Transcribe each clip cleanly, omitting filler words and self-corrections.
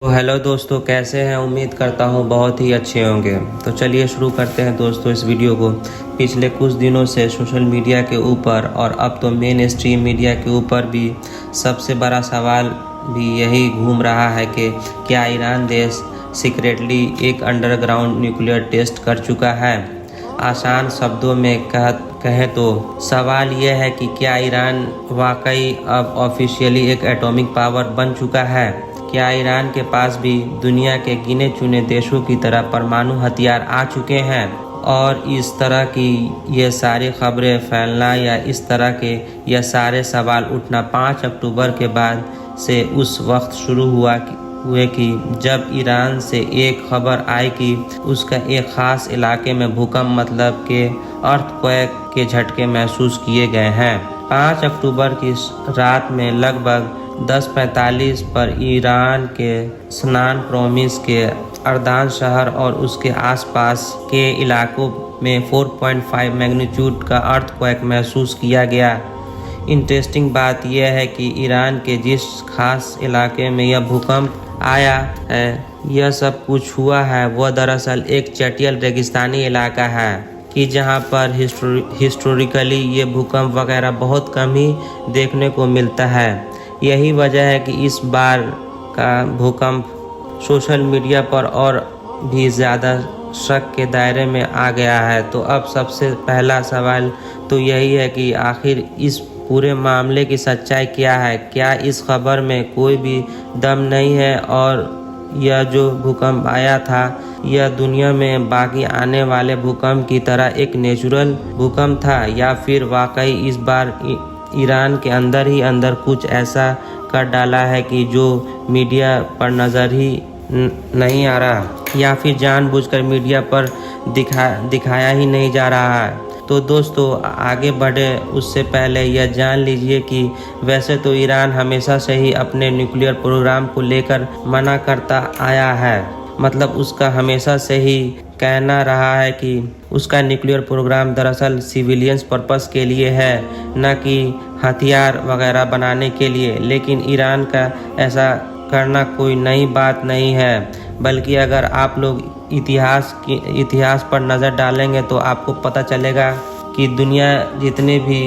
तो हेलो दोस्तों, कैसे हैं? उम्मीद करता हूं बहुत ही अच्छे होंगे। तो चलिए शुरू करते हैं दोस्तों इस वीडियो को। पिछले कुछ दिनों से सोशल मीडिया के ऊपर और अब तो मेन स्ट्रीम मीडिया के ऊपर भी सबसे बड़ा सवाल भी यही घूम रहा है कि क्या ईरान देश सीक्रेटली एक अंडरग्राउंड न्यूक्लियर टेस्ट कर चुका है। आसान शब्दों में कहें तो सवाल यह है कि क्या ईरान वाकई अब ऑफिशियली एक एटॉमिक पावर बन चुका है। क्या ईरान के पास भी दुनिया के गिने चुने देशों की तरह परमाणु हथियार आ चुके हैं। और इस तरह की ये सारी खबरें फैलना या इस तरह के यह सारे सवाल उठना 5 अक्टूबर के बाद से उस वक्त शुरू हुए कि जब ईरान से एक खबर आई कि उसका एक ख़ास इलाके में भूकंप मतलब के अर्थक्वेक के झटके महसूस किए गए हैं। 5 अक्टूबर की रात में लगभग 10:45 पर ईरान के सनान प्रोविंस के अर्दान शहर और उसके आसपास के इलाकों में 4.5 मैग्नीट्यूड का अर्थक्वेक महसूस किया गया। इंटरेस्टिंग बात यह है कि ईरान के जिस खास इलाके में यह भूकंप आया है, यह सब कुछ हुआ है, वह दरअसल एक चटियल रेगिस्तानी इलाका है कि जहां पर हिस्टोरिकली ये भूकंप वगैरह बहुत कम ही देखने को मिलता है। यही वजह है कि इस बार का भूकंप सोशल मीडिया पर और भी ज़्यादा शक के दायरे में आ गया है। तो अब सबसे पहला सवाल तो यही है कि आखिर इस पूरे मामले की सच्चाई क्या है। क्या इस खबर में कोई भी दम नहीं है और यह जो भूकंप आया था यह दुनिया में बाकी आने वाले भूकंप की तरह एक नेचुरल भूकंप था, या फिर वाकई इस बार ईरान के अंदर ही अंदर कुछ ऐसा कर डाला है कि जो मीडिया पर नज़र ही नहीं आ रहा, या फिर जानबूझकर मीडिया पर दिखाया ही नहीं जा रहा है। तो दोस्तों आगे बढ़े उससे पहले यह जान लीजिए कि वैसे तो ईरान हमेशा से ही अपने न्यूक्लियर प्रोग्राम को लेकर मना करता आया है। मतलब उसका हमेशा से ही कहना रहा है कि उसका न्यूक्लियर प्रोग्राम दरअसल सिविलियंस पर्पस के लिए है, न कि हथियार वगैरह बनाने के लिए। लेकिन ईरान का ऐसा करना कोई नई बात नहीं है, बल्कि अगर आप लोग इतिहास पर नज़र डालेंगे तो आपको पता चलेगा कि दुनिया जितने भी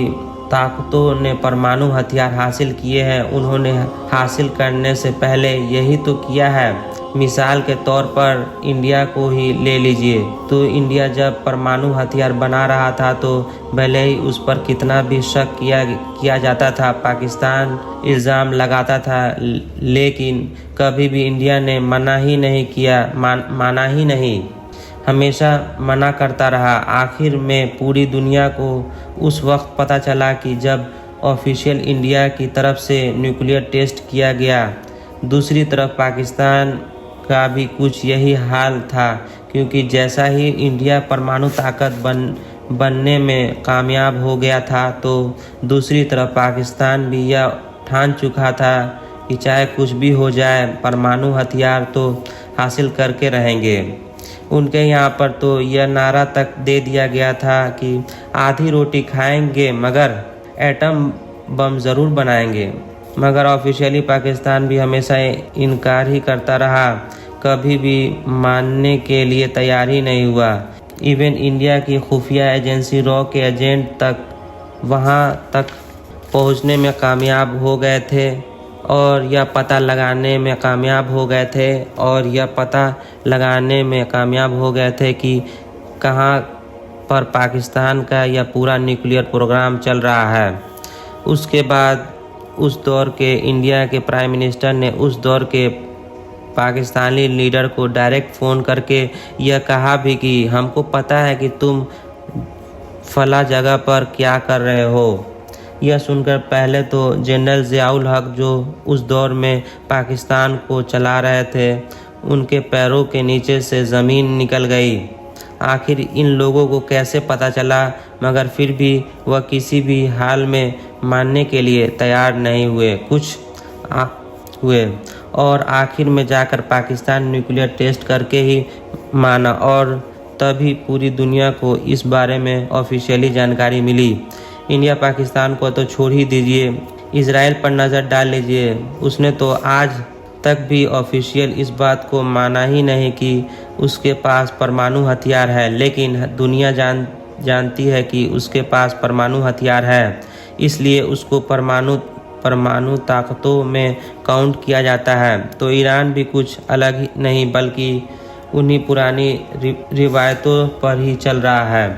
ताकतों ने परमाणु हथियार हासिल किए हैं, उन्होंने हासिल करने से पहले यही तो किया है। मिसाल के तौर पर इंडिया को ही ले लीजिए। तो इंडिया जब परमाणु हथियार बना रहा था तो भले ही उस पर कितना भी शक किया जाता था, पाकिस्तान इल्ज़ाम लगाता था, लेकिन कभी भी इंडिया ने माना ही नहीं, हमेशा मना करता रहा। आखिर में पूरी दुनिया को उस वक्त पता चला कि जब ऑफिशियल इंडिया की तरफ से न्यूक्लियर टेस्ट किया गया। दूसरी तरफ पाकिस्तान का भी कुछ यही हाल था, क्योंकि जैसा ही इंडिया परमाणु ताकत बनने में कामयाब हो गया था, तो दूसरी तरफ पाकिस्तान भी यह ठान चुका था कि चाहे कुछ भी हो जाए, परमाणु हथियार तो हासिल करके रहेंगे। उनके यहाँ पर तो यह नारा तक दे दिया गया था कि आधी रोटी खाएंगे मगर एटम बम ज़रूर बनाएंगे। मगर ऑफिशियली पाकिस्तान भी हमेशा इनकार ही करता रहा, कभी भी मानने के लिए तैयार ही नहीं हुआ। इवन इंडिया की खुफिया एजेंसी रॉ के एजेंट तक वहां तक पहुंचने में कामयाब हो गए थे और यह पता लगाने में कामयाब हो गए थे कि कहां पर पाकिस्तान का यह पूरा न्यूक्लियर प्रोग्राम चल रहा है। उसके बाद उस दौर के इंडिया के प्राइम मिनिस्टर ने उस दौर के पाकिस्तानी लीडर को डायरेक्ट फ़ोन करके यह कहा भी कि हमको पता है कि तुम फला जगह पर क्या कर रहे हो। यह सुनकर पहले तो जनरल ज़ियाउल हक, जो उस दौर में पाकिस्तान को चला रहे थे, उनके पैरों के नीचे से ज़मीन निकल गई। आखिर इन लोगों को कैसे पता चला, मगर फिर भी वह किसी भी हाल में मानने के लिए तैयार नहीं हुए और आखिर में जाकर पाकिस्तान न्यूक्लियर टेस्ट करके ही माना, और तभी पूरी दुनिया को इस बारे में ऑफिशियली जानकारी मिली। इंडिया पाकिस्तान को तो छोड़ ही दीजिए, इजराइल पर नज़र डाल लीजिए। उसने तो आज तक भी ऑफिशियल इस बात को माना ही नहीं कि उसके पास परमाणु हथियार है, लेकिन दुनिया जानती है कि उसके पास परमाणु हथियार है, इसलिए उसको परमाणु ताकतों में काउंट किया जाता है। तो ईरान भी कुछ अलग ही नहीं बल्कि उन्हीं पुरानी रिवायतों पर ही चल रहा है।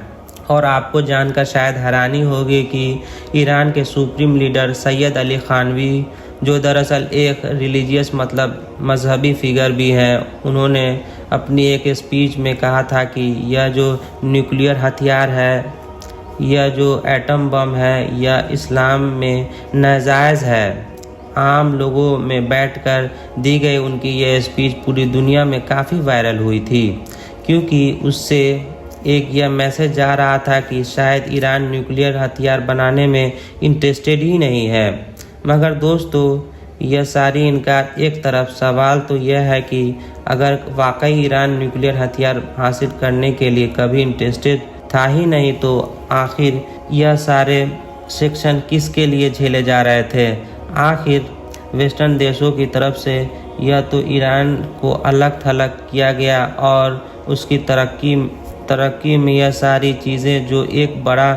और आपको जानकर शायद हैरानी होगी कि ईरान के सुप्रीम लीडर सैयद अली खानवी, जो दरअसल एक रिलीजियस मतलब मजहबी फिगर भी हैं, उन्होंने अपनी एक स्पीच में कहा था कि यह जो न्यूक्लियर हथियार है, यह जो एटम बम है, यह इस्लाम में नाजायज़ है। आम लोगों में बैठकर दी गई उनकी यह स्पीच पूरी दुनिया में काफ़ी वायरल हुई थी, क्योंकि उससे एक यह मैसेज जा रहा था कि शायद ईरान न्यूक्लियर हथियार बनाने में इंटरेस्टेड ही नहीं है। मगर दोस्तों, यह सारी इनकार एक तरफ, सवाल तो यह है कि अगर वाकई ईरान न्यूक्लियर हथियार हासिल करने के लिए कभी इंटरेस्टेड था ही नहीं, तो आखिर यह सारे सेक्शन किसके लिए झेले जा रहे थे? आखिर वेस्टर्न देशों की तरफ से यह तो ईरान को अलग थलग किया गया और उसकी तरक्की में यह सारी चीज़ें जो एक बड़ा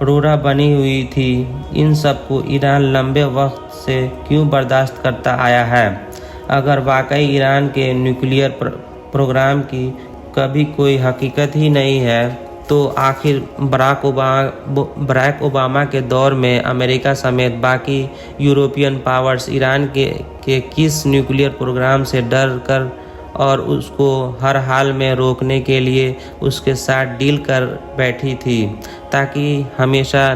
रोड़ा बनी हुई थी, इन सब को ईरान लंबे वक्त से क्यों बर्दाश्त करता आया है? अगर वाकई ईरान के न्यूक्लियर प्रोग्राम की कभी कोई हकीकत ही नहीं है, तो आखिर बराक ओबामा के दौर में अमेरिका समेत बाकी यूरोपियन पावर्स ईरान के किस न्यूक्लियर प्रोग्राम से डर कर और उसको हर हाल में रोकने के लिए उसके साथ डील कर बैठी थी, ताकि हमेशा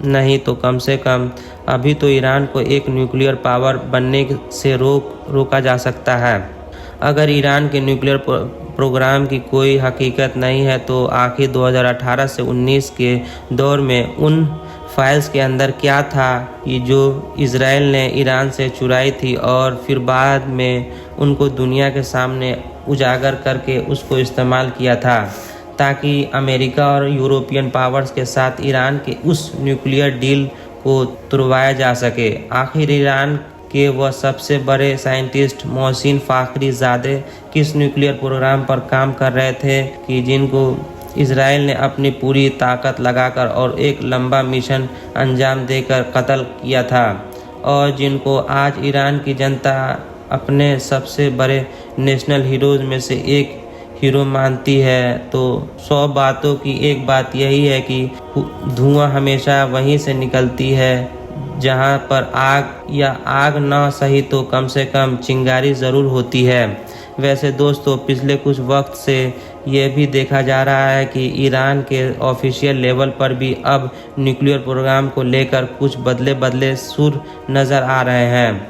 नहीं तो कम से कम अभी तो ईरान को एक न्यूक्लियर पावर बनने से रोका जा सकता है। अगर ईरान के न्यूक्लियर प्रोग्राम की कोई हकीकत नहीं है, तो आखिर 2018 से 19 के दौर में उन फाइल्स के अंदर क्या था कि जो इजराइल ने ईरान से चुराई थी और फिर बाद में उनको दुनिया के सामने उजागर करके उसको इस्तेमाल किया था, ताकि अमेरिका और यूरोपियन पावर्स के साथ ईरान के उस न्यूक्लियर डील को तुड़वाया जा सके। आखिर ईरान के वह सबसे बड़े साइंटिस्ट मोहसिन फाखरीजादे किस न्यूक्लियर प्रोग्राम पर काम कर रहे थे कि जिनको इजराइल ने अपनी पूरी ताकत लगाकर और एक लंबा मिशन अंजाम देकर कत्ल किया था, और जिनको आज ईरान की जनता अपने सबसे बड़े नेशनल हीरोज़ में से एक हीरो मानती है। तो 100 बातों की एक बात यही है कि धुआं हमेशा वहीं से निकलती है जहां पर आग ना सही तो कम से कम चिंगारी ज़रूर होती है। वैसे दोस्तों, पिछले कुछ वक्त से ये भी देखा जा रहा है कि ईरान के ऑफिशियल लेवल पर भी अब न्यूक्लियर प्रोग्राम को लेकर कुछ बदले सुर नज़र आ रहे हैं।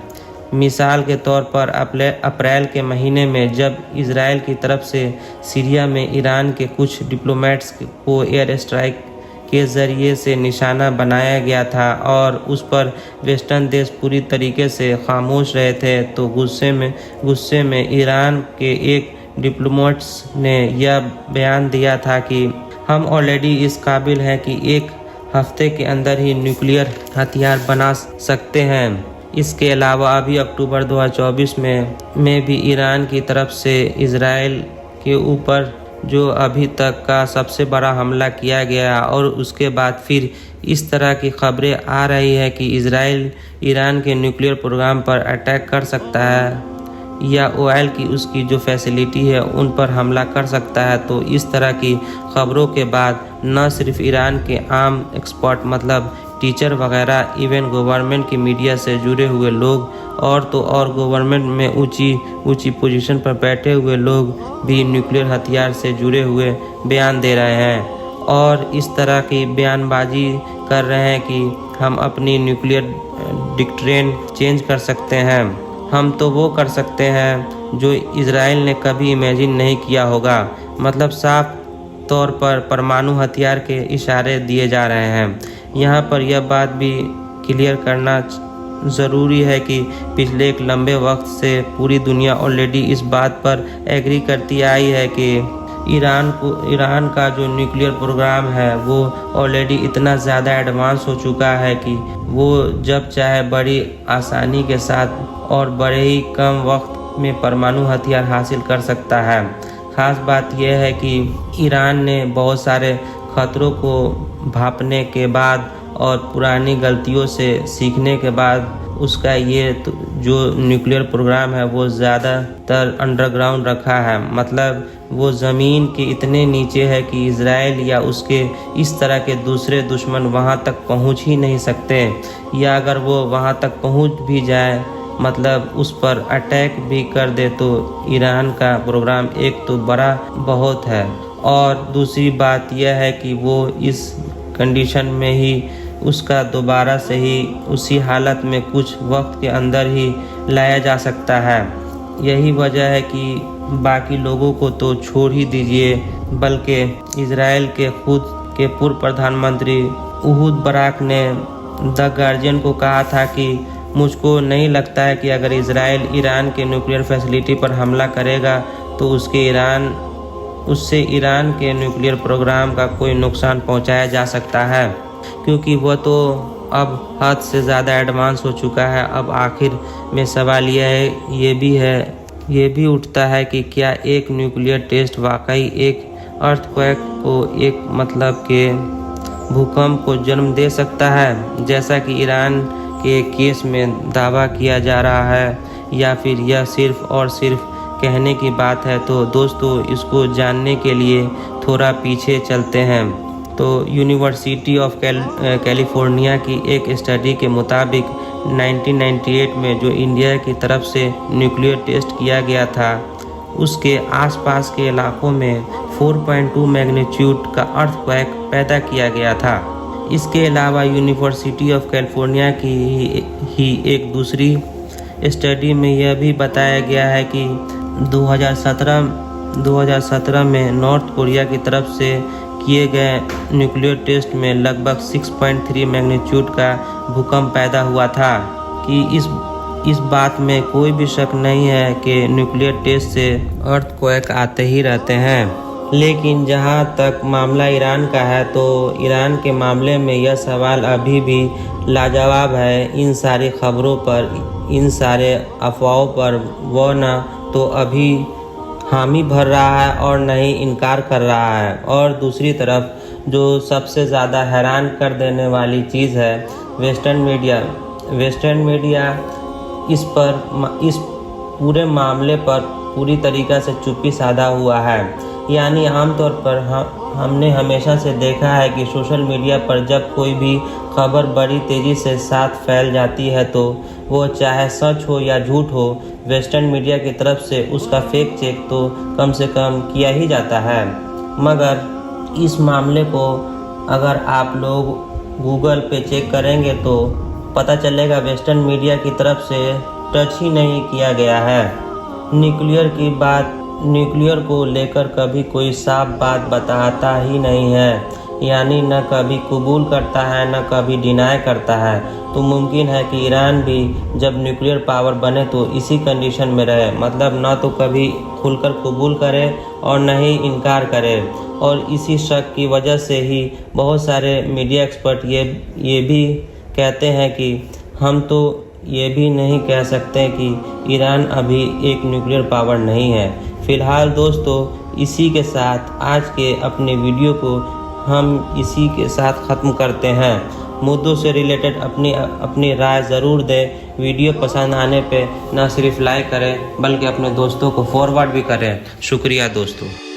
मिसाल के तौर पर अप्रैल के महीने में जब इजराइल की तरफ से सीरिया में ईरान के कुछ डिप्लोमेट्स को एयर स्ट्राइक के ज़रिए से निशाना बनाया गया था और उस पर वेस्टर्न देश पूरी तरीके से खामोश रहे थे, तो गुस्से में ईरान के एक डिप्लोमेट्स ने यह बयान दिया था कि हम ऑलरेडी इस काबिल हैं कि एक हफ्ते के अंदर ही न्यूक्लियर हथियार बना सकते हैं। इसके अलावा अभी अक्टूबर 2024 में भी ईरान की तरफ से इजराइल के ऊपर जो अभी तक का सबसे बड़ा हमला किया गया, और उसके बाद फिर इस तरह की खबरें आ रही है कि इजराइल ईरान के न्यूक्लियर प्रोग्राम पर अटैक कर सकता है या ऑयल की उसकी जो फैसिलिटी है उन पर हमला कर सकता है। तो इस तरह की खबरों के बाद न सिर्फ ईरान के आम एक्सपर्ट मतलब टीचर वगैरह, इवन गवर्नमेंट की मीडिया से जुड़े हुए लोग और तो और गवर्नमेंट में ऊंची पोजीशन पर बैठे हुए लोग भी न्यूक्लियर हथियार से जुड़े हुए बयान दे रहे हैं और इस तरह की बयानबाजी कर रहे हैं कि हम अपनी न्यूक्लियर डिक्ट्रेन चेंज कर सकते हैं। हम तो वो कर सकते हैं जो इजराइल ने कभी इमेजिन नहीं किया होगा। मतलब साफ तौर पर परमाणु हथियार के इशारे दिए जा रहे हैं। यहाँ पर यह बात भी क्लियर करना ज़रूरी है कि पिछले एक लंबे वक्त से पूरी दुनिया ऑलरेडी इस बात पर एग्री करती आई है कि ईरान का जो न्यूक्लियर प्रोग्राम है वो ऑलरेडी इतना ज़्यादा एडवांस हो चुका है कि वो जब चाहे बड़ी आसानी के साथ और बड़े ही कम वक्त में परमाणु हथियार हासिल कर सकता है। खास बात यह है कि ईरान ने बहुत सारे खतरों को भांपने के बाद और पुरानी गलतियों से सीखने के बाद उसका ये जो न्यूक्लियर प्रोग्राम है वो ज़्यादातर अंडरग्राउंड रखा है। मतलब वो ज़मीन के इतने नीचे है कि इजराइल या उसके इस तरह के दूसरे दुश्मन वहाँ तक पहुँच ही नहीं सकते, या अगर वो वहाँ तक पहुँच भी जाए मतलब उस पर अटैक भी कर दे तो ईरान का प्रोग्राम एक तो बड़ा बहुत है, और दूसरी बात यह है कि वो इस कंडीशन में ही उसका दोबारा से ही उसी हालत में कुछ वक्त के अंदर ही लाया जा सकता है। यही वजह है कि बाकी लोगों को तो छोड़ ही दीजिए, बल्कि इजराइल के खुद के पूर्व प्रधानमंत्री उहुद बराक ने द गार्जियन को कहा था कि मुझको नहीं लगता है कि अगर इजराइल ईरान के न्यूक्लियर फैसिलिटी पर हमला करेगा तो उससे ईरान के न्यूक्लियर प्रोग्राम का कोई नुकसान पहुंचाया जा सकता है, क्योंकि वह तो अब हद से ज़्यादा एडवांस हो चुका है। अब आखिर में सवाल ये भी उठता है कि क्या एक न्यूक्लियर टेस्ट वाकई एक अर्थक्वेक को एक मतलब के भूकंप को जन्म दे सकता है, जैसा कि ईरान के केस में दावा किया जा रहा है, या फिर यह सिर्फ और सिर्फ कहने की बात है। तो दोस्तों, इसको जानने के लिए थोड़ा पीछे चलते हैं। तो यूनिवर्सिटी ऑफ कैलिफोर्निया की एक स्टडी के मुताबिक 1998 में जो इंडिया की तरफ से न्यूक्लियर टेस्ट किया गया था, उसके आसपास के इलाकों में 4.2 मैग्नीट्यूड का अर्थक्वेक पैदा किया गया था। इसके अलावा यूनिवर्सिटी ऑफ कैलिफोर्निया की ही एक दूसरी स्टडी में यह भी बताया गया है कि 2017 में नॉर्थ कोरिया की तरफ से किए गए न्यूक्लियर टेस्ट में लगभग 6.3 मैग्नीट्यूड का भूकंप पैदा हुआ था। कि इस बात में कोई भी शक नहीं है कि न्यूक्लियर टेस्ट से अर्थक्वेक आते ही रहते हैं। लेकिन जहां तक मामला ईरान का है, तो ईरान के मामले में यह सवाल अभी भी लाजवाब है। इन सारी खबरों पर, इन सारे अफवाहों पर वो न तो अभी हामी भर रहा है और न ही इनकार कर रहा है। और दूसरी तरफ जो सबसे ज़्यादा हैरान कर देने वाली चीज़ है, वेस्टर्न मीडिया इस पूरे मामले पर पूरी तरीक़ा से चुप्पी साधा हुआ है। यानी आमतौर पर हमने हमेशा से देखा है कि सोशल मीडिया पर जब कोई भी खबर बड़ी तेज़ी से साथ फैल जाती है तो वो चाहे सच हो या झूठ हो, वेस्टर्न मीडिया की तरफ से उसका फेक चेक तो कम से कम किया ही जाता है। मगर इस मामले को अगर आप लोग गूगल पे चेक करेंगे तो पता चलेगा वेस्टर्न मीडिया की तरफ से टच ही नहीं किया गया है। न्यूक्लियर को लेकर कभी कोई साफ बात बताता ही नहीं है, यानी न कभी कबूल करता है न कभी डिनाई करता है। तो मुमकिन है कि ईरान भी जब न्यूक्लियर पावर बने तो इसी कंडीशन में रहे, मतलब न तो कभी खुलकर कबूल करे और न ही इनकार करे। और इसी शक की वजह से ही बहुत सारे मीडिया एक्सपर्ट ये भी कहते हैं कि हम तो ये भी नहीं कह सकते कि ईरान अभी एक न्यूक्लियर पावर नहीं है। फिलहाल दोस्तों, इसी के साथ आज के अपने वीडियो को हम इसी के साथ ख़त्म करते हैं। मुद्दों से रिलेटेड अपनी राय ज़रूर दें। वीडियो पसंद आने पे ना सिर्फ लाइक करें बल्कि अपने दोस्तों को फॉरवर्ड भी करें। शुक्रिया दोस्तों।